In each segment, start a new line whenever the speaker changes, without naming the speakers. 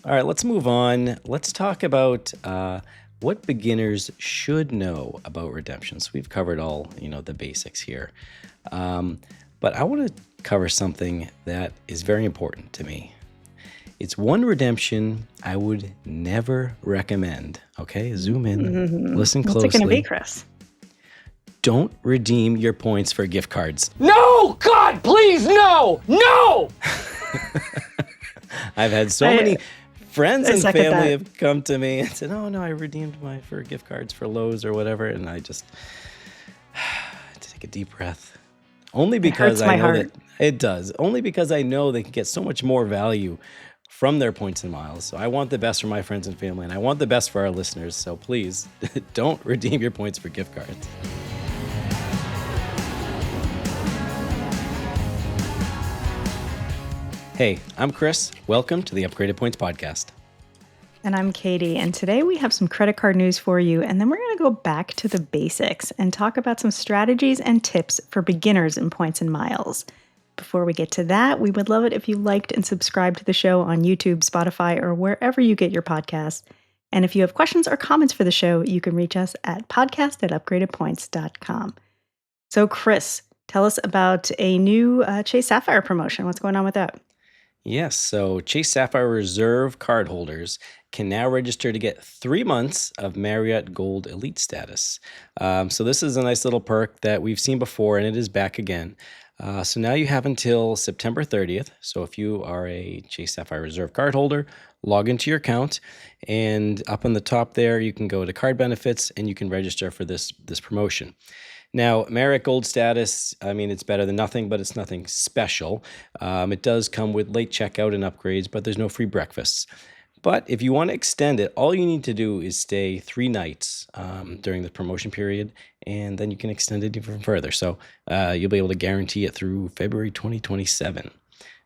All right, let's move on. Let's talk about what beginners should know about redemptions. We've covered all, the basics here. But I want to cover something that is very important to me. It's one redemption I would never recommend. Okay, zoom in, listen
What's it going to be,
closely.
Chris?
Don't redeem your points for gift cards.
No! God, please, no! No!
I've had so many friends and
second
family
that.
have come to me and said, "Oh no, I redeemed for gift cards for Lowe's or whatever," and I just had to take a deep breath. Only because
hurts my
I know
heart.
that it does. Only because I know they can get so much more value from their points and miles. So I want the best for my friends and family, and I want the best for our listeners. So please don't redeem your points for gift cards. Hey, I'm Chris. Welcome to the Upgraded Points Podcast.
And I'm Katie, and today we have some credit card news for you, and then we're going to go back to the basics and talk about some strategies and tips for beginners in points and miles. Before we get to that, we would love it if you liked and subscribed to the show on YouTube, Spotify, or wherever you get your podcasts. And if you have questions or comments for the show, you can reach us at podcast@upgradedpoints.com. So Chris, tell us about a new Chase Sapphire promotion. What's going on with that?
Yes, so Chase Sapphire Reserve cardholders can now register to get 3 months of Marriott Gold Elite status. So this is a nice little perk that we've seen before, and it is back again. So now you have until September 30th. So if you are a Chase Sapphire Reserve cardholder, log into your account, and up on the top there, you can go to card benefits, and you can register for this promotion. Now, Marriott Gold status, I mean, it's better than nothing, but it's nothing special. It does come with late checkout and upgrades, but there's no free breakfasts. But if you want to extend it, all you need to do is stay 3 nights during the promotion period, and then you can extend it even further. So you'll be able to guarantee it through February 2027.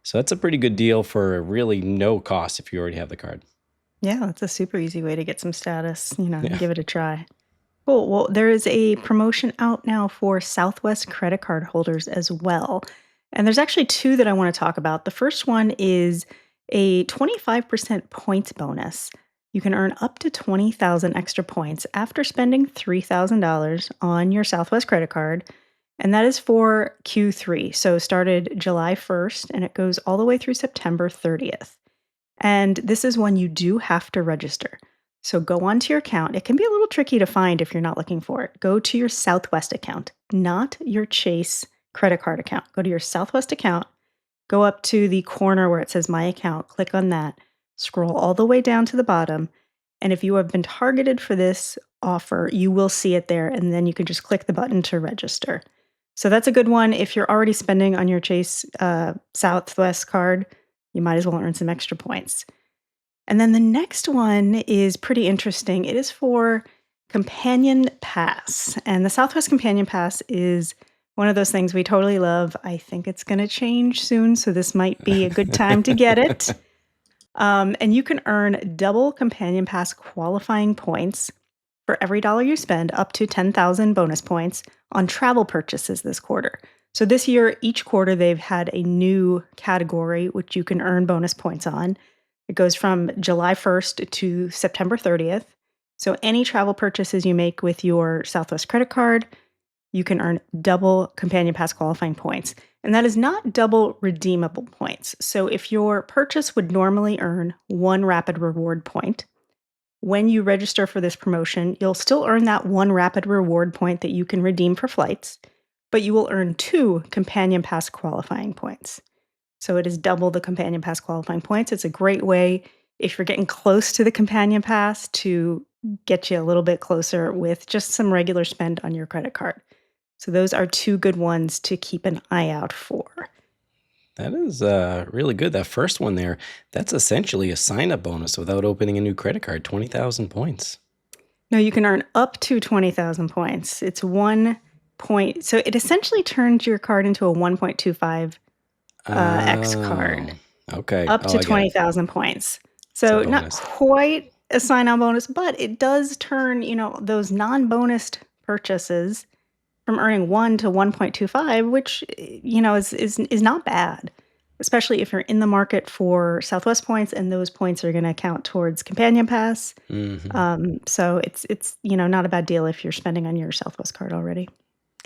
So that's a pretty good deal for really no cost if you already have the card.
Yeah, that's a super easy way to get some status, give it a try. Cool. Well, there is a promotion out now for Southwest credit card holders as well. And there's actually 2 that I want to talk about. The first one is a 25% points bonus. You can earn up to 20,000 extra points after spending $3,000 on your Southwest credit card. And that is for Q3. So started July 1st and it goes all the way through September 30th. And this is when you do have to register. So go onto your account. It can be a little tricky to find if you're not looking for it. Go to your Southwest account, not your Chase credit card account. Go to your Southwest account, go up to the corner where it says My Account, click on that, scroll all the way down to the bottom. And if you have been targeted for this offer, you will see it there, and then you can just click the button to register. So that's a good one. If you're already spending on your Chase Southwest card, you might as well earn some extra points. And then the next one is pretty interesting. It is for Companion Pass. And the Southwest Companion Pass is one of those things we totally love. I think it's going to change soon, so this might be a good time to get it. And you can earn double Companion Pass qualifying points for every dollar you spend, up to 10,000 bonus points on travel purchases this quarter. So this year, each quarter, they've had a new category which you can earn bonus points on. It goes from July 1st to September 30th. So any travel purchases you make with your Southwest credit card, you can earn double Companion Pass qualifying points. And that is not double redeemable points. So if your purchase would normally earn 1 rapid reward point, when you register for this promotion, you'll still earn that 1 rapid reward point that you can redeem for flights, but you will earn 2 Companion Pass qualifying points. So it is double the Companion Pass qualifying points. It's a great way, if you're getting close to the Companion Pass, to get you a little bit closer with just some regular spend on your credit card. So those are 2 good ones to keep an eye out for.
That is really good. That first one there, that's essentially a sign-up bonus without opening a new credit card, 20,000 points.
No, you can earn up to 20,000 points. It's 1 point. So it essentially turns your card into a 1.25 X card.
Okay.
Up to 20,000 points. So not quite a sign-on bonus, but it does turn, those non-bonused purchases from earning 1 to 1.25, which, is not bad. especially if you're in the market for Southwest points, and those points are going to count towards Companion Pass.
Hmm.
So it's not a bad deal if you're spending on your Southwest card already.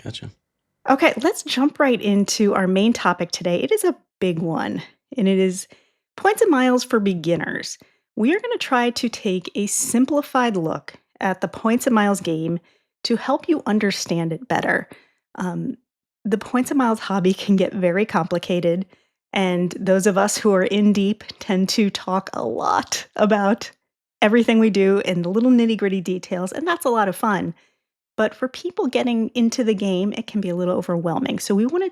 Gotcha.
Okay, let's jump right into our main topic today. It is a big one, and it is points and miles for beginners. We are going to try to take a simplified look at the points and miles game to help you understand it better. Um, the points and miles hobby can get very complicated, and those of us who are in deep tend to talk a lot about everything we do and the little nitty gritty details, and that's a lot of fun. But for people getting into the game, it can be a little overwhelming. So we want to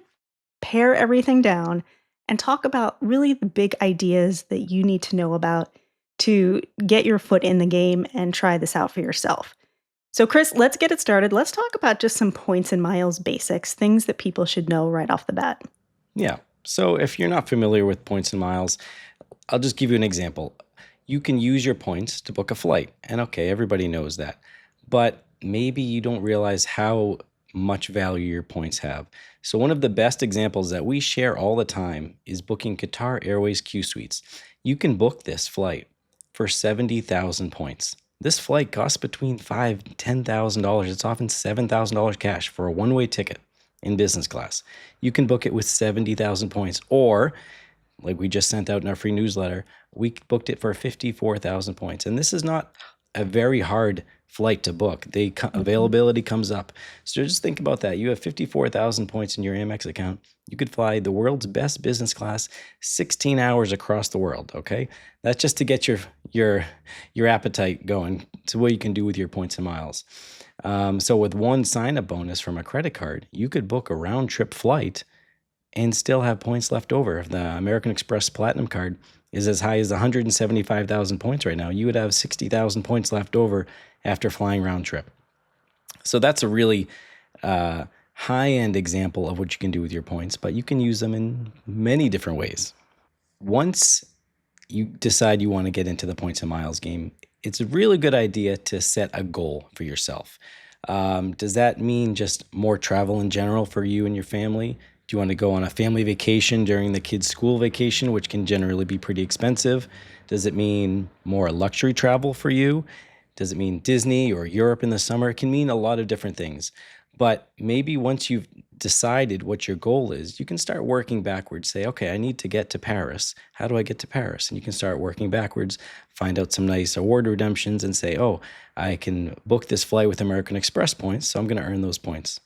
pare everything down and talk about really the big ideas that you need to know about to get your foot in the game and try this out for yourself. So, Chris, let's get it started. Let's talk about just some points and miles basics, things that people should know right off the bat.
Yeah. So if you're not familiar with points and miles, I'll just give you an example. You can use your points to book a flight. And okay, everybody knows that. But maybe you don't realize how much value your points have. So one of the best examples that we share all the time is booking Qatar Airways Q Suites. You can book this flight for 70,000 points. This flight costs between $5,000 and $10,000. It's often $7,000 cash for a one-way ticket in business class. You can book it with 70,000 points, or like we just sent out in our free newsletter, we booked it for 54,000 points. And this is not a very hard flight to book.
Mhm.
Availability comes up. So just think about that. You have 54,000 points in your Amex account. You could fly the world's best business class 16 hours across the world, okay? That's just to get your appetite going to what you can do with your points and miles. So with one sign-up bonus from a credit card, you could book a round-trip flight and still have points left over. If the American Express Platinum card is as high as 175,000 points right now, you would have 60,000 points left over after flying round trip. So that's a really high end example of what you can do with your points, but you can use them in many different ways. Once you decide you want to get into the points and miles game, it's a really good idea to set a goal for yourself. Does that mean just more travel in general for you and your family? Do you want to go on a family vacation during the kids' school vacation, which can generally be pretty expensive? Does it mean more luxury travel for you? Does it mean Disney or Europe in the summer? It can mean a lot of different things. But maybe once you've decided what your goal is, you can start working backwards. Say, okay, I need to get to Paris. How do I get to Paris? And you can start working backwards, find out some nice award redemptions, and say, oh, I can book this flight with American Express points, so I'm going to earn those points.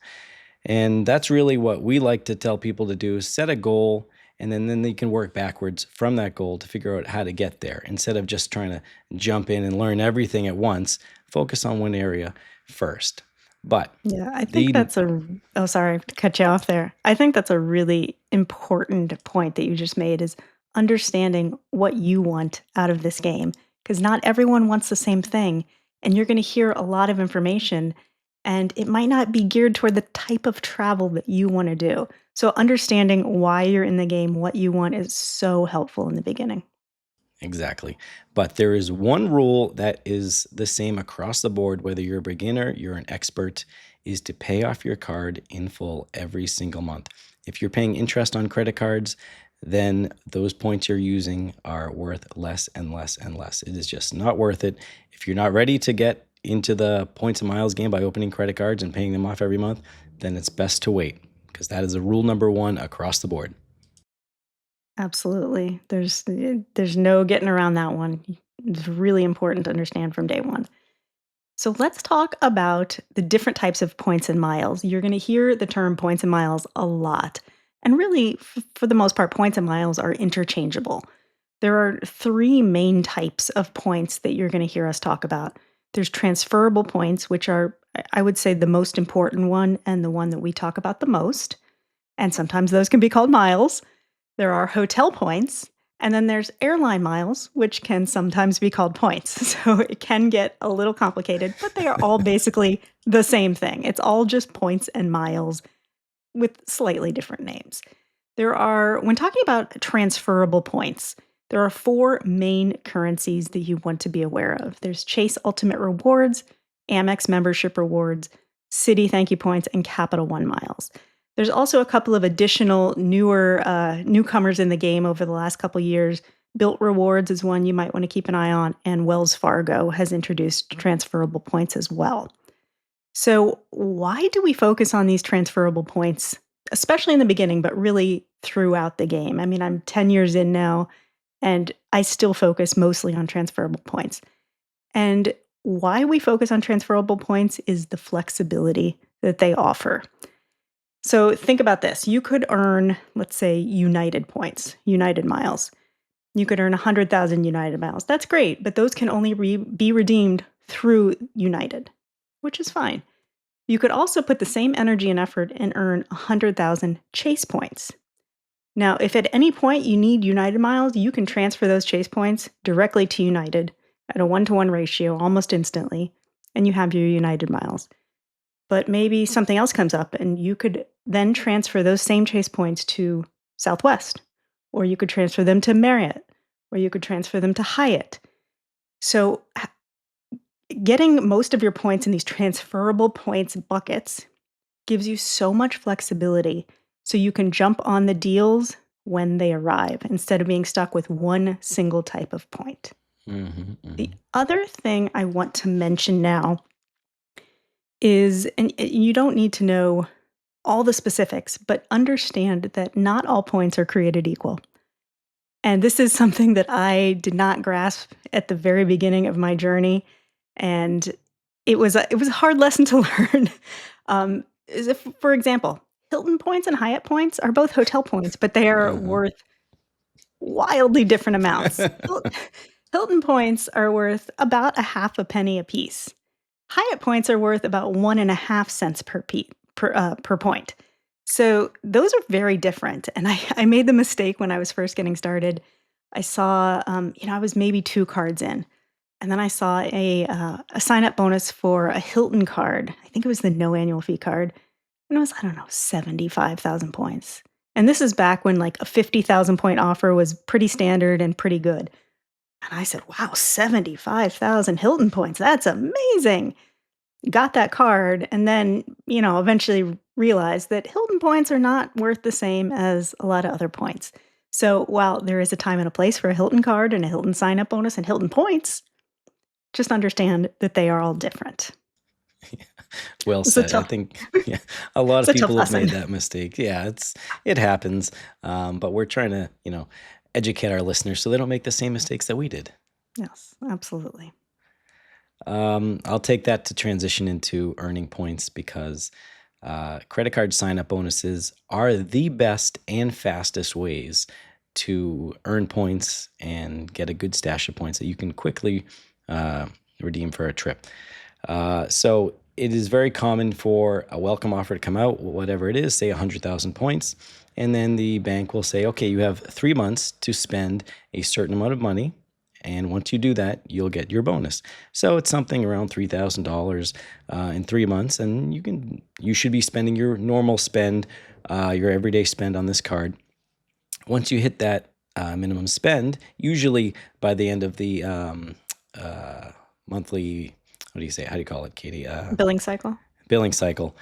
And that's really what we like to tell people to do: set a goal, and then they can work backwards from that goal to figure out how to get there. Instead of just trying to jump in and learn everything at once, focus on one area first. But
Yeah, I think
the
that's a oh, sorry to cut you off there. I think that's a really important point that you just made is understanding what you want out of this game, because not everyone wants the same thing, and you're gonna hear a lot of information, and it might not be geared toward the type of travel that you wanna do. So understanding why you're in the game, what you want is so helpful in the beginning.
Exactly. But there is one rule that is the same across the board, whether you're a beginner, you're an expert, is to pay off your card in full every single month. If you're paying interest on credit cards, then those points you're using are worth less and less and less. It is just not worth it. If you're not ready to get into the points and miles game by opening credit cards and paying them off every month, then it's best to wait, because that is a rule number one across the board.
Absolutely. There's no getting around that one. It's really important to understand from day one. So let's talk about the different types of points and miles. You're going to hear the term points and miles a lot. And really, for the most part, points and miles are interchangeable. There are three main types of points that you're going to hear us talk about. There's transferable points, which are, I would say, the most important one and the one that we talk about the most. And sometimes those can be called miles. There are hotel points, and then there's airline miles, which can sometimes be called points. So it can get a little complicated, but they are all basically the same thing. It's all just points and miles with slightly different names. When talking about transferable points, there are four main currencies that you want to be aware of. There's Chase Ultimate Rewards, Amex membership rewards, Citi Thank You Points, and Capital One miles. There's also a couple of additional newer newcomers in the game over the last couple years. Built Rewards is one you might want to keep an eye on, and Wells Fargo has introduced transferable points as well. So, why do we focus on these transferable points, especially in the beginning, but really throughout the game? I mean, I'm 10 years in now, and I still focus mostly on transferable points. And why we focus on transferable points is the flexibility that they offer. So, think about this. You could earn, let's say, United points, United miles. You could earn 100,000 United miles. That's great, but those can only be redeemed through United, which is fine. You could also put the same energy and effort and earn 100,000 Chase points. Now, if at any point you need United miles, you can transfer those Chase points directly to United at a 1-to-1 ratio almost instantly, and you have your United miles. But maybe something else comes up, and you could then transfer those same Chase points to Southwest, or you could transfer them to Marriott, or you could transfer them to Hyatt. So, getting most of your points in these transferable points buckets gives you so much flexibility so you can jump on the deals when they arrive instead of being stuck with one single type of point.
Mhm,
The
mhm.
other thing I want to mention now is, and you don't need to know all the specifics, but understand that not all points are created equal. And this is something that I did not grasp at the very beginning of my journey, and it was a hard lesson to learn. Is if, for example, Hilton points and Hyatt points are both hotel points, but they are
Uh-huh.
worth wildly different amounts. Hilton points are worth about a half a penny apiece. Hyatt points are worth about 1.5 cents per point. So those are very different. And I made the mistake when I was first getting started. I saw, I was maybe 2 cards in, and then I saw a sign up bonus for a Hilton card. I think it was the no annual fee card, and it was, I don't know, 75,000 points. And this is back when like a 50,000 point offer was pretty standard and pretty good. And I said, wow, 75,000 Hilton points. That's amazing. Got that card, and then, eventually realized that Hilton points are not worth the same as a lot of other points. So while there is a time and a place for a Hilton card and a Hilton sign up bonus and Hilton points, just understand that they are all different.
Well
It's a
said. I
tough,
think yeah, a lot
it's
of
a tough
people have
lesson.
made that mistake. Yeah, it happens, but we're trying to educate our listeners so they don't make the same mistakes that we did.
Yes, absolutely.
I'll take that to transition into earning points because credit card sign up bonuses are the best and fastest ways to earn points and get a good stash of points that you can quickly redeem for a trip. So it is very common for a welcome offer to come out, whatever it is, say 100,000 points. And then the bank will say, okay, you have 3 months to spend a certain amount of money. And once you do that, you'll get your bonus. So it's something around $3,000 in 3 months, and you should be spending your normal spend, your everyday spend on this card. Once you hit that minimum spend, usually by the end of the monthly, what do you say? How do you call it, Katie?
Billing cycle.
Billing cycle,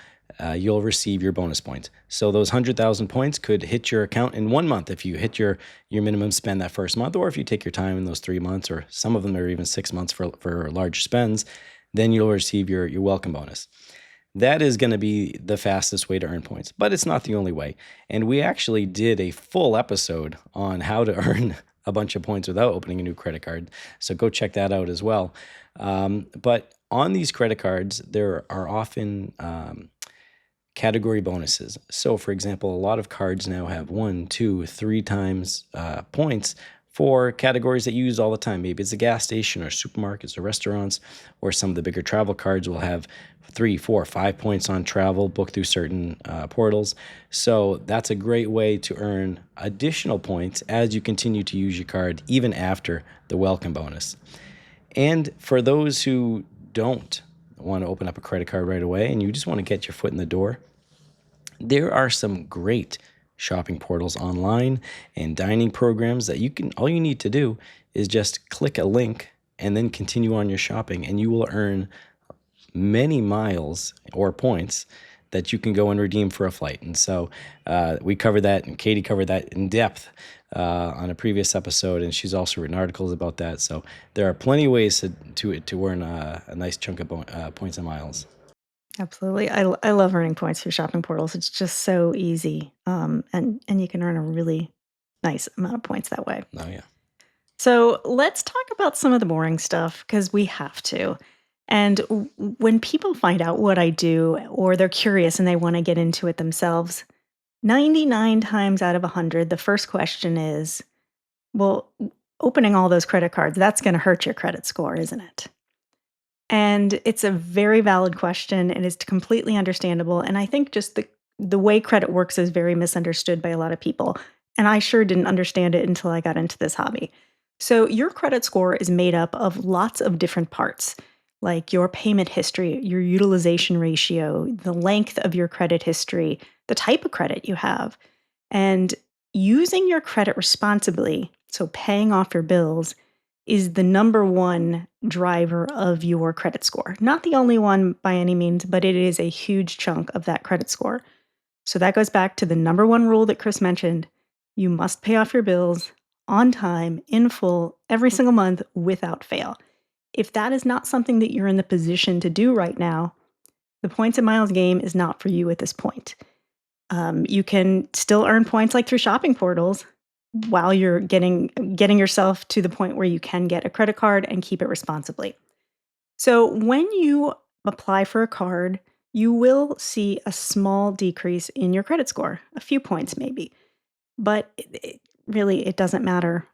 you'll receive your bonus points. So those 100,000 points could hit your account in 1 month if you hit your minimum spend that first month, or if you take your time in those 3 months, or some of them are even 6 months for large spends, then you'll receive your welcome bonus. That is going to be the fastest way to earn points, but it's not the only way. And we actually did a full episode on how to earn a bunch of points without opening a new credit card. So go check that out as well. But on these credit cards, there are often category bonuses. So, for example, a lot of cards now have 1, 2, 3 times points for categories that you use all the time. Maybe it's a gas station or supermarkets or restaurants, or some of the bigger travel cards will have 3, 4, 5 points on travel booked through certain portals. So that's a great way to earn additional points as you continue to use your card, even after the welcome bonus. And for those who don't want to open up a credit card right away and you just want to get your foot in the door, there are some great shopping portals online and dining programs that all you need to do is just click a link and then continue on your shopping, and you will earn many miles or points that you can go and redeem for a flight. And so we covered that, and Katie covered that in depth on a previous episode, and she's also written articles about that. So there are plenty of ways to earn a nice chunk of points and miles.
Absolutely. I love earning points through shopping portals. It's just so easy. And you can earn a really nice amount of points that way.
Oh yeah.
So let's talk about some of the boring stuff because we have to. And when people find out what I do or they're curious and they want to get into it themselves, 99 times out of 100, the first question is, well, opening all those credit cards, that's going to hurt your credit score, isn't it? And it's a very valid question and is completely understandable. And I think just the way credit works is very misunderstood by a lot of people. And I sure didn't understand it until I got into this hobby. So your credit score is made up of lots of different parts, like your payment history, your utilization ratio, the length of your credit history, the type of credit you have. And using your credit responsibly, so paying off your bills, is the number one driver of your credit score. Not the only one by any means, but it is a huge chunk of that credit score. So that goes back to the number one rule that Chris mentioned. You must pay off your bills on time, in full, every single month without fail. If that is not something that you're in the position to do right now, the points and miles game is not for you at this point. You can still earn points like through shopping portals while you're getting yourself to the point where you can get a credit card and keep it responsibly. So when you apply for a card, you will see a small decrease in your credit score, a few points maybe, but really it doesn't matter.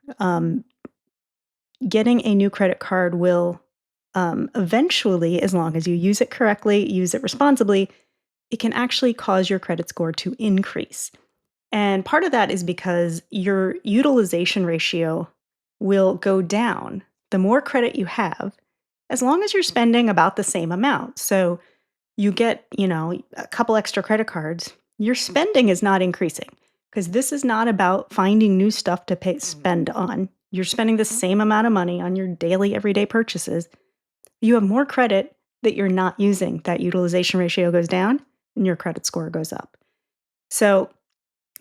Getting a new credit card will eventually, as long as you use it correctly, use it responsibly, it can actually cause your credit score to increase. And part of that is because your utilization ratio will go down the more credit you have, as long as you're spending about the same amount. So you get, a couple extra credit cards, your spending is not increasing because this is not about finding new stuff to spend on. You're spending the same amount of money on your daily, everyday purchases. You have more credit that you're not using. That utilization ratio goes down and your credit score goes up. So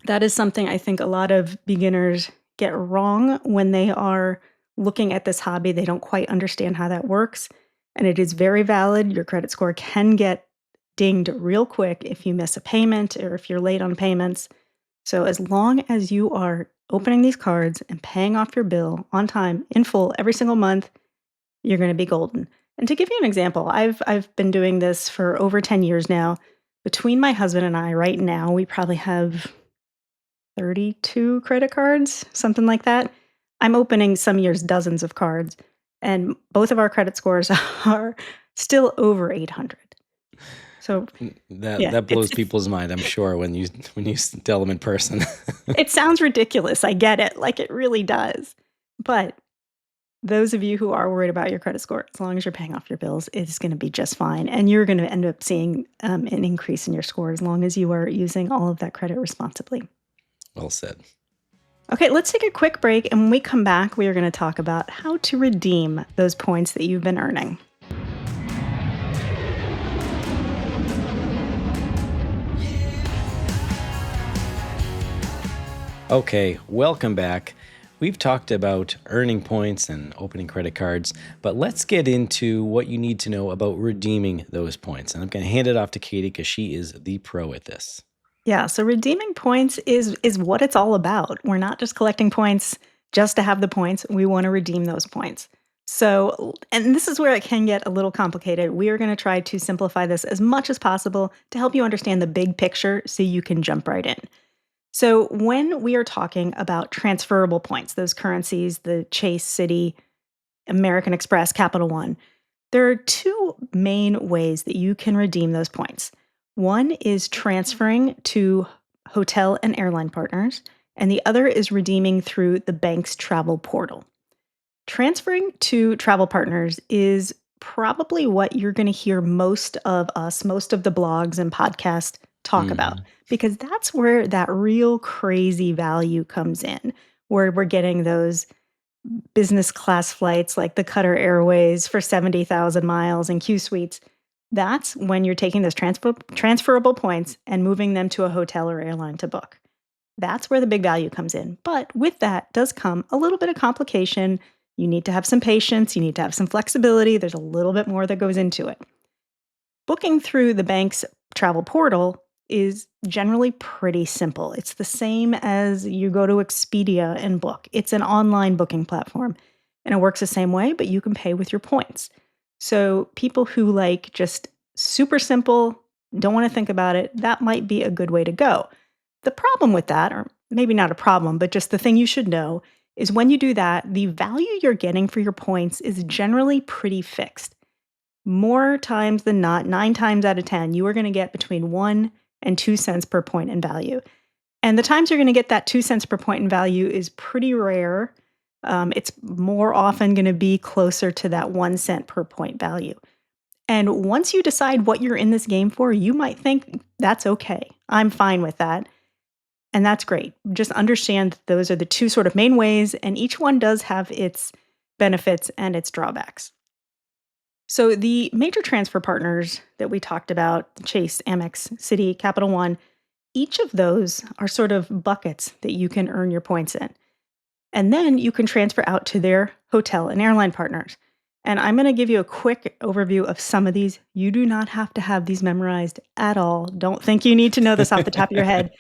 that is something I think a lot of beginners get wrong when they are looking at this hobby. They don't quite understand how that works. And it is very valid. Your credit score can get dinged real quick if you miss a payment or if you're late on payments. So as long as you are opening these cards and paying off your bill on time in full every single month, you're going to be golden. And to give you an example, I've been doing this for over 10 years now. Between my husband and I right now, we probably have 32 credit cards, something like that. I'm opening some years dozens of cards, and both of our credit scores are still over 800. So,
That
yeah,
that blows people's mind, I'm sure, when you tell them in person.
it sounds ridiculous. I get it. Like it really does. But those of you who are worried about your credit score, as long as you're paying off your bills, it's going to be just fine. And you're going to end up seeing an increase in your score as long as you are using all of that credit responsibly.
Well said.
Okay, let's take a quick break. And when we come back, we are going to talk about how to redeem those points that you've been earning.
Okay, welcome back. We've talked about earning points and opening credit cards, but let's get into what you need to know about redeeming those points. And I'm going to hand it off to Katie because she is the pro at this.
Yeah, so redeeming points is what it's all about. We're not just collecting points just to have the points. We want to redeem those points. So, and this is where it can get a little complicated. We are going to try to simplify this as much as possible to help you understand the big picture so you can jump right in. So, when we are talking about transferable points, those currencies, the Chase, Citi, American Express, Capital One, there are two main ways that you can redeem those points. One is transferring to hotel and airline partners, and the other is redeeming through the bank's travel portal. Transferring to travel partners is probably what you're going to hear most of us, most of the blogs and podcasts talk about,
Mhm.
because that's where that real crazy value comes in, where we're getting those business class flights like the Qatar Airways for 70,000 miles and Q suites. That's when you're taking those transferable points and moving them to a hotel or airline to book. That's where the big value comes in. But with that does come a little bit of complication. You need to have some patience, you need to have some flexibility. There's a little bit more that goes into it. Booking through the bank's travel portal is generally pretty simple. It's the same as you go to Expedia and book. It's an online booking platform and it works the same way, but you can pay with your points. So, people who like just super simple, don't want to think about it, that might be a good way to go. The problem with that, or maybe not a problem, but just the thing you should know, is when you do that, the value you're getting for your points is generally pretty fixed. More times than not, 9 times out of 10, you are gonna get between 1 and 2 cents per point in value. And the times you're gonna get that 2 cents per point in value is pretty rare. It's more often gonna be closer to that 1 cent per point value. And once you decide what you're in this game for, you might think, "That's okay. I'm fine with that." And that's great. Just understand that those are the 2 sort of main ways, and each one does have its benefits and its drawbacks. So the major transfer partners that we talked about, Chase, Amex, Citi, Capital One, each of those are sort of buckets that you can earn your points in. And then you can transfer out to their hotel and airline partners. And I'm going to give you a quick overview of some of these. You do not have to have these memorized at all. Don't think you need to know this off the top of your head.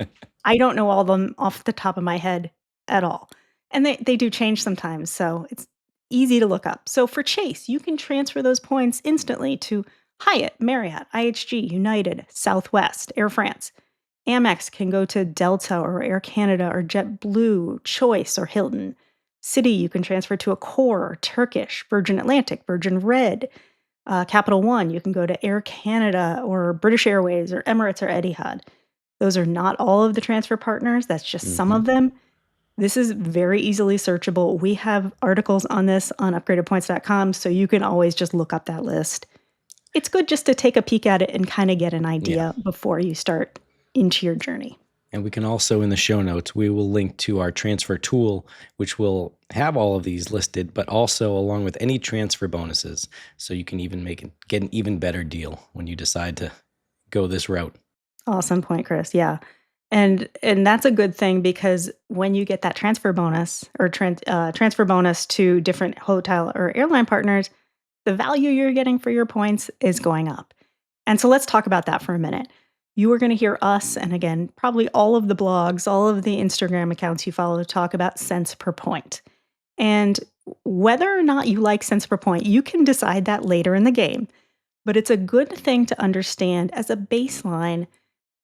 I don't know all of them off the top of my head at all. And they do change sometimes. So it's easy to look up. So for Chase, you can transfer those points instantly to Hyatt, Marriott, IHG, United, Southwest, Air France. Amex can go to Delta or Air Canada or JetBlue, Choice or Hilton. Citi, you can transfer to Accor, Turkish, Virgin Atlantic, Virgin Red. Capital One, you can go to Air Canada or British Airways or Emirates or Etihad. Those are not all of the transfer partners. That's just some
Mhm.
of them. This is very easily searchable. We have articles on this on upgradedpoints.com, so you can always just look up that list. It's good just to take a peek at it and kind of get an
Yeah.
idea before you start into your journey.
And we can also, in the show notes, we will link to our transfer tool, which will have all of these listed, but also along with any transfer bonuses. So you can even get an even better deal when you decide to go this route.
Awesome point, Chris. Yeah. And that's a good thing because when you get that transfer bonus or transfer bonus to different hotel or airline partners, the value you're getting for your points is going up. And so let's talk about that for a minute. You are going to hear us, and again, probably all of the blogs, all of the Instagram accounts you follow talk about cents per point. And whether or not you like cents per point, you can decide that later in the game. But it's a good thing to understand as a baseline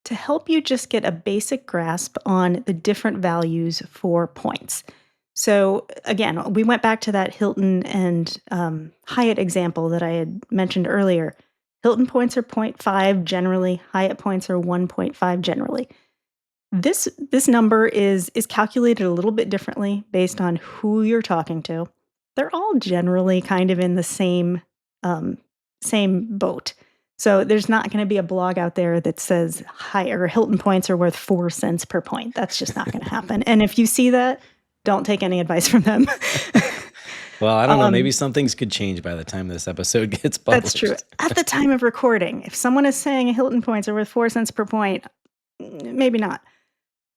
to help you just get a basic grasp on the different values for points. So, again, we went back to that Hilton and Hyatt example that I had mentioned earlier. Hilton points are zero point 0.5 generally, Hyatt points are 1.5 generally. This number is calculated a little bit differently based on who you're talking to. They're all generally kind of in the same boat. So there's not going to be a blog out there that says higher Hilton points are worth 4 cents per point. That's just not going to happen. And if you see that, don't take any advice from them.
Well, I don't know. Maybe
um,
some things could change by the time this episode gets
that's true.
published.
At the time of recording, if someone is saying Hilton points are worth 4 cents per point, maybe not.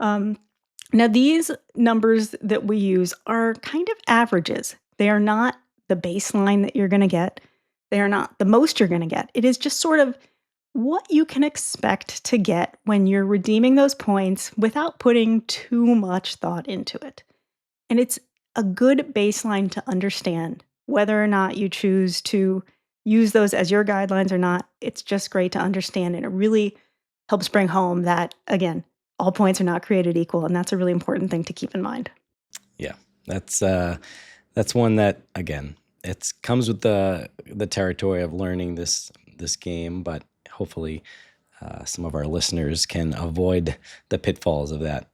Um, Now, these numbers that we use are kind of averages. They are not the baseline that you're going to get. They are not the most you're going to get. It is just sort of what you can expect to get when you're redeeming those points without putting too much thought into it. And it's a good baseline to understand whether or not you choose to use those as your guidelines or not. It's just great to understand. And it really helps bring home that, again, all points are not created equal. And that's a really important thing to keep in mind.
Yeah, that's one that again, it comes with the territory of learning this game, but hopefully some of our listeners can avoid the pitfalls of that.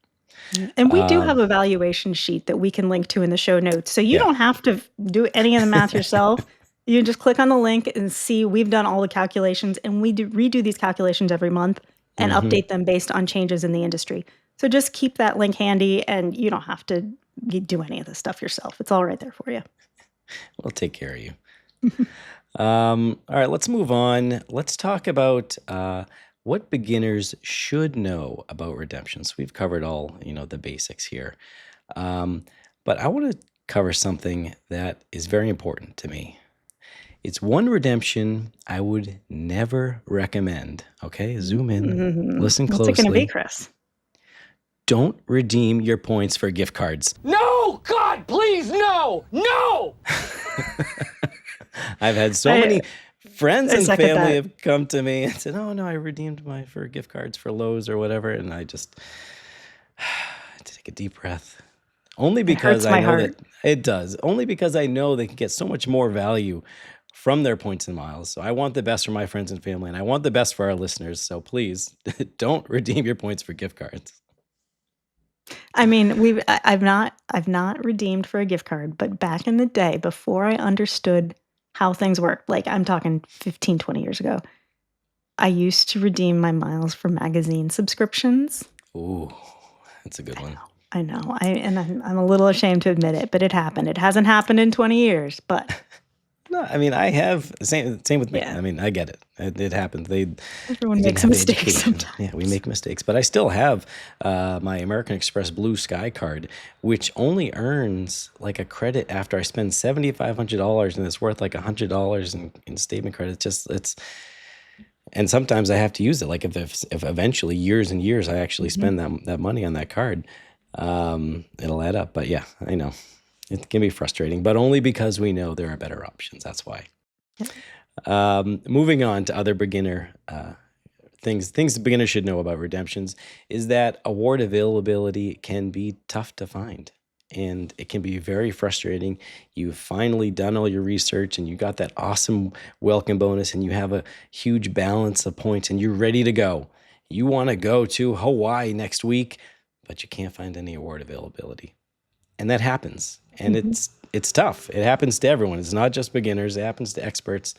Yeah. And we do have
Um,
a valuation sheet that we can link to in the show notes. So you
yeah.
don't have to do any of the math yourself. You just click on the link and see we've done all the calculations and we do redo these calculations every month and
Hmm.
update them based on changes in the industry. So just keep that link handy and you don't have to do any of this stuff yourself. It's all right there for you.
We'll take care of you. All right, let's move on. Let's talk about what beginners should know about redemptions. We've covered all, the basics here. Um, but I want to cover something that is very important to me. It's one redemption I would never recommend. Okay, zoom in, listen
What's it going to be,
closely.
Chris?
Don't redeem your points for gift cards.
No! God, please, no! No!
I've had so
I-
many friends
I
and
second
family
that.
have come to me and said, "Oh no, I redeemed my for gift cards for Lowe's or whatever," and I just take a deep breath. Only because
hurts
I
my
know
heart.
that it does. Only because I know they can get so much more value from their points and miles. So I want the best for my friends and family, and I want the best for our listeners. So please don't redeem your points for gift cards.
I mean, I've not redeemed for a gift card, but back in the day, before I understood how things work, like I'm talking 15, 20 years ago, I used to redeem my miles for magazine subscriptions.
Ooh, that's a good one.
I know. I'm a little ashamed to admit it, but it happened. It hasn't happened in 20 years, but
No, I mean I have same with me.
Yeah.
I mean I get it. It happens.
everyone
They didn't
makes a
have the
mistake
education.
sometimes.
Yeah, we make mistakes, but I still have my American Express Blue Sky card, which only earns like a credit after I spend $7,500, and it's worth like $100 in statement credit. And sometimes I have to use it. Like if eventually years and years I actually spend that money on that card, it'll add up. But yeah, I know it can be frustrating, but only because we know there are better options. That's why. Moving on to other beginner things the beginners should know about redemptions is that award availability can be tough to find, and it can be very frustrating. You've finally done all your research and you got that awesome welcome bonus and you have a huge balance of points and you're ready to go. You want to go to Hawaii next week, but you can't find any award availability. And that happens. And it's tough. It happens to everyone. It's not just beginners, it happens to experts.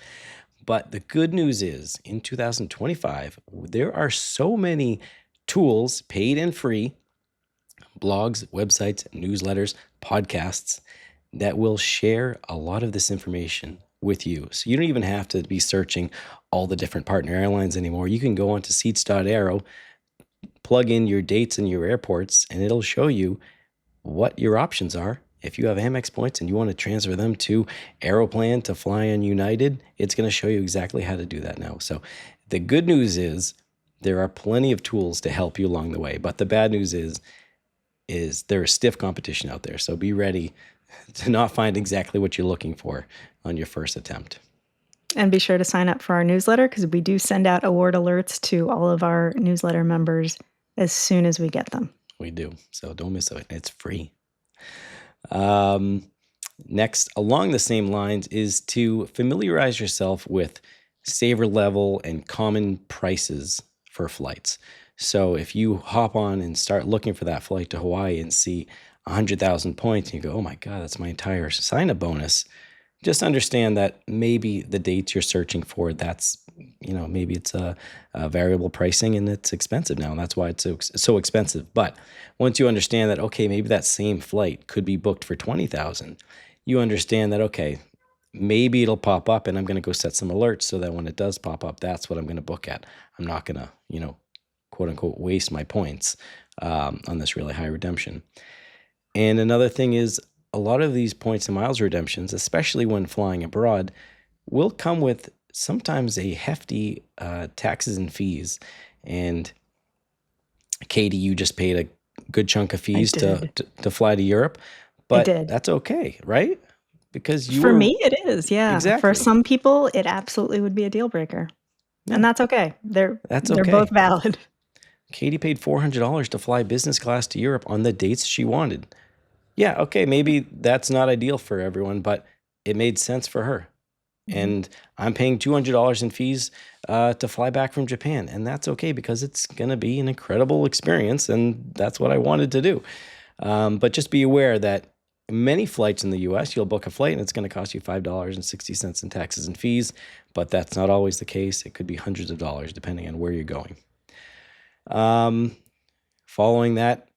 But the good news is in 2025, there are so many tools, paid and free, blogs, websites, newsletters, podcasts that will share a lot of this information with you. So you don't even have to be searching all the different partner airlines anymore. You can go onto seats.aero, plug in your dates and your airports, and it'll show you what your options are. If you have Amex points and you want to transfer them to Aeroplan to fly on United, it's going to show you exactly how to do that now. So the good news is there are plenty of tools to help you along the way. But the bad news is there is stiff competition out there. So be ready to not find exactly what you're looking for on your first attempt.
And be sure to sign up for our newsletter because we do send out award alerts to all of our newsletter members as soon as we get them.
We do. So don't miss it. It's free. Next, along the same lines, is to familiarize yourself with saver level and common prices for flights. So if you hop on and start looking for that flight to Hawaii and see 100,000 points, and you go, "Oh my God, that's my entire sign-up bonus." Just understand that maybe the dates you're searching for, that's, maybe it's a variable pricing and it's expensive now. And that's why it's so expensive. But once you understand that, okay, maybe that same flight could be booked for 20,000, you understand that, okay, maybe it'll pop up and I'm going to go set some alerts so that when it does pop up, that's what I'm going to book at. I'm not going to, quote unquote, waste my points on this really high redemption. And another thing is, a lot of these points and miles redemptions, especially when flying abroad, will come with sometimes a hefty taxes and fees. And Katie, you just paid a good chunk of fees to fly to Europe, but
did.
that's okay, right? Because
For me, it is. Yeah.
Exactly.
For some people, it absolutely would be a deal breaker.
Yeah.
And that's okay. They're both valid.
Katie paid $400 to fly business class to Europe on the dates she wanted. Yeah, okay, maybe that's not ideal for everyone, but it made sense for her. And I'm paying $200 in fees to fly back from Japan. And that's okay because it's going to be an incredible experience. And that's what I wanted to do. But just be aware that many flights in the US, you'll book a flight and it's going to cost you $5.60 in taxes and fees. But that's not always the case. It could be hundreds of dollars depending on where you're going. Following that,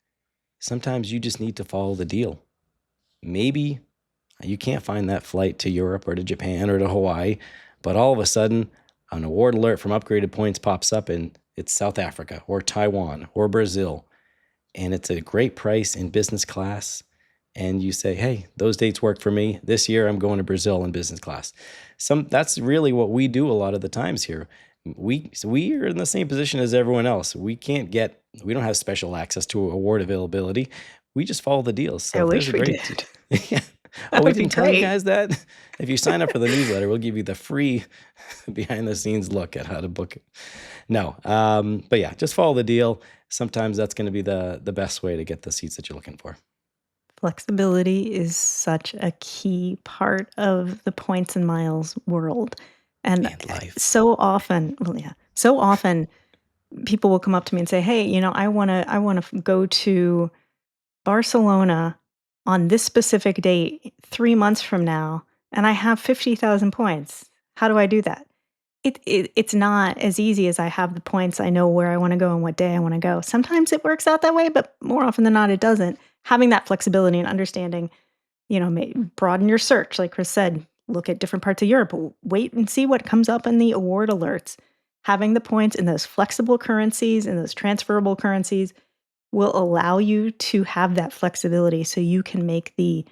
sometimes you just need to follow the deal. Maybe You can't find that flight to Europe or to Japan or to Hawaii, but all of a sudden, an award alert from Upgraded Points pops up and it's South Africa or Taiwan or Brazil. And it's a great price in business class. And you say, hey, those dates work for me. This year, I'm going to Brazil in business class. That's really what we do a lot of the times here. We are in the same position as everyone else. We don't have special access to award availability. We just follow the deals. So
I
if there's
wish
a
we
great,
did.
yeah.
That
Oh, we
would be
didn't tell you
great.
guys that? If you sign up for the newsletter, we'll give you the free behind the scenes look at how to book it. No, but yeah, just follow the deal. Sometimes that's going to be the best way to get the seats that you're looking for.
Flexibility is such a key part of the points and miles world. And
life.
so often, people will come up to me and say, "Hey, I want to go to Barcelona on this specific date 3 months from now, and I have 50,000 points. How do I do that?" It's not as easy as I have the points, I know where I wanna go and what day I wanna go. Sometimes it works out that way, but more often than not, it doesn't. Having that flexibility and understanding, may broaden your search, like Chris said, look at different parts of Europe, wait and see what comes up in the award alerts. Having the points in those flexible currencies and those transferable currencies will allow you to have that flexibility so you can make the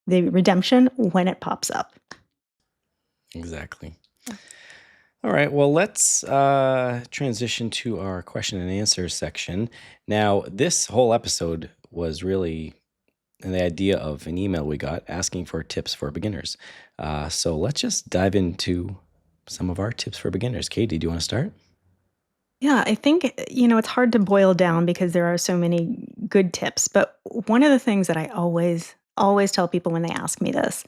redemption when it pops up.
Exactly. All right, well, let's transition to our question and answer section. Now, this whole episode was really the idea of an email we got asking for tips for beginners. So let's just dive into some of our tips for beginners. Katie, do you want to start?
Yeah, I think, it's hard to boil down because there are so many good tips. But one of the things that I always tell people when they ask me this,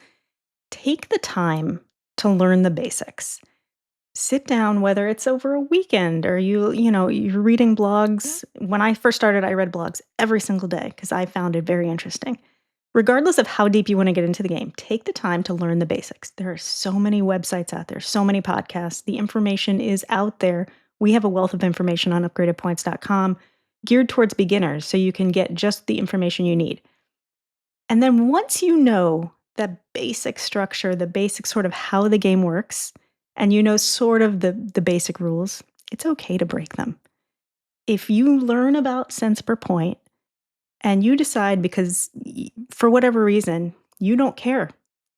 take the time to learn the basics. Sit down, whether it's over a weekend or you're reading blogs. When I first started, I read blogs every single day because I found it very interesting. Regardless of how deep you want to get into the game, take the time to learn the basics. There are so many websites out there, so many podcasts. The information is out there. We have a wealth of information on upgradedpoints.com geared towards beginners so you can get just the information you need. And then once you know the basic structure, the basic sort of how the game works, and you know sort of the basic rules, it's okay to break them. If you learn about cents per point and you decide because for whatever reason, you don't care.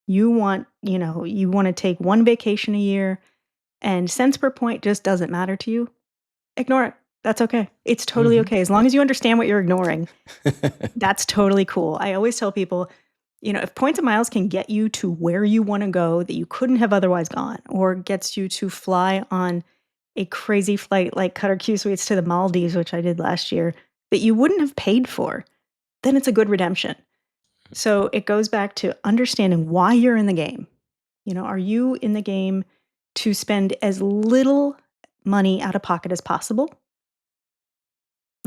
You want to take one vacation a year and cents per point just doesn't matter to you, ignore it. That's okay. It's totally okay. As long as you understand what you're ignoring, that's totally cool. I always tell people, if points and miles can get you to where you want to go that you couldn't have otherwise gone, or gets you to fly on a crazy flight like Qatar Q Suites to the Maldives, which I did last year, that you wouldn't have paid for, then it's a good redemption. So it goes back to understanding why you're in the game. Are you in the game to spend as little money out of pocket as possible?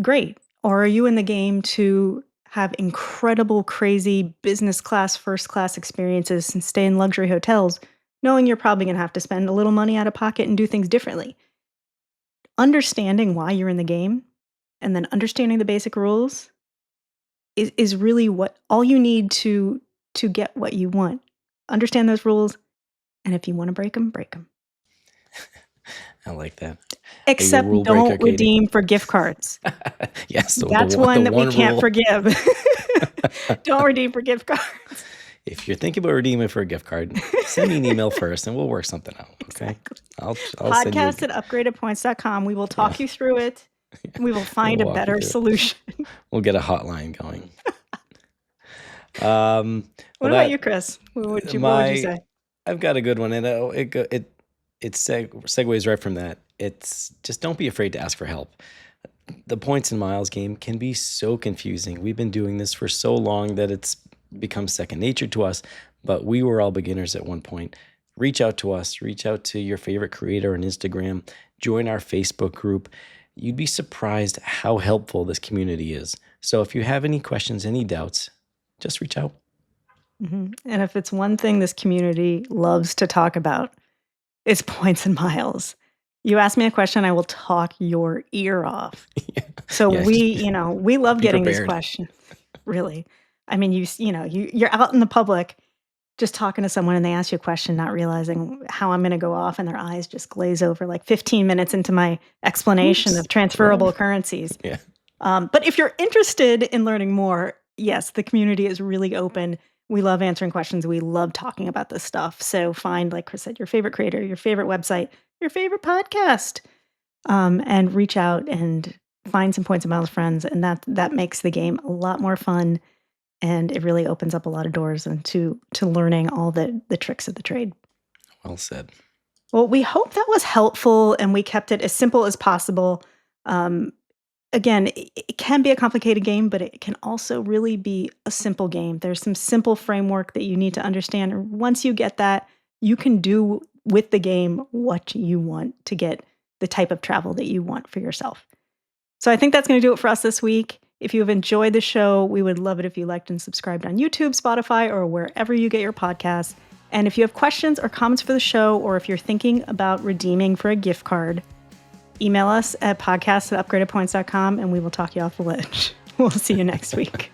Great. Or are you in the game to have incredible, crazy business class, first class experiences and stay in luxury hotels, knowing you're probably going to have to spend a little money out of pocket and do things differently? Understanding why you're in the game and then understanding the basic rules is really what all you need to get what you want. Understand those rules, and if you want to break them, break them.
I like that. Are you a
Except
rule breaker,
don't
Katie?
redeem for gift cards.
Yes,
That's
the
one that we
one
can't
rule.
forgive. Don't redeem for gift cards.
If you're thinking about redeeming for a gift card, send me an email first and we'll work something out. Okay.
Exactly.
I'll send you.
Podcast at upgradedpoints.com. We will talk you through it. We will find
We'll
a
walk you
better
through it.
solution.
We'll get a hotline going.
What
Well,
about you, Chris? What would you say?
I've got a good one, and it segues right from that. It's just don't be afraid to ask for help. The points and miles game can be so confusing. We've been doing this for so long that it's become second nature to us, but we were all beginners at one point. Reach out to us, reach out to your favorite creator on Instagram, join our Facebook group. You'd be surprised how helpful this community is. So if you have any questions, any doubts, just reach out.
And if it's one thing this community loves to talk about, it's points and miles. You ask me a question, I will talk your ear off. So
Yeah,
we love
be
getting these
prepared.
questions. Really. I mean, you're out in the public just talking to someone and they ask you a question, not realizing how I'm going to go off, and their eyes just glaze over like 15 minutes into my explanation
Oops.
of transferable currencies.
Yeah.
But if you're interested in learning more, yes, the community is really open. We love answering questions. We love talking about this stuff. So find, like Chris said, your favorite creator, your favorite website, your favorite podcast, and reach out and find some points of miles friends. And that makes the game a lot more fun. And it really opens up a lot of doors into learning all the tricks of the trade.
Well said.
Well, we hope that was helpful and we kept it as simple as possible. Again, it can be a complicated game, but it can also really be a simple game. There's some simple framework that you need to understand. And once you get that, you can do with the game what you want to get the type of travel that you want for yourself. So I think that's going to do it for us this week. If you have enjoyed the show, we would love it if you liked and subscribed on YouTube, Spotify, or wherever you get your podcasts. And if you have questions or comments for the show, or if you're thinking about redeeming for a gift card, email us at podcast@upgradedpoints.com and we will talk you off the ledge. We'll see you next week.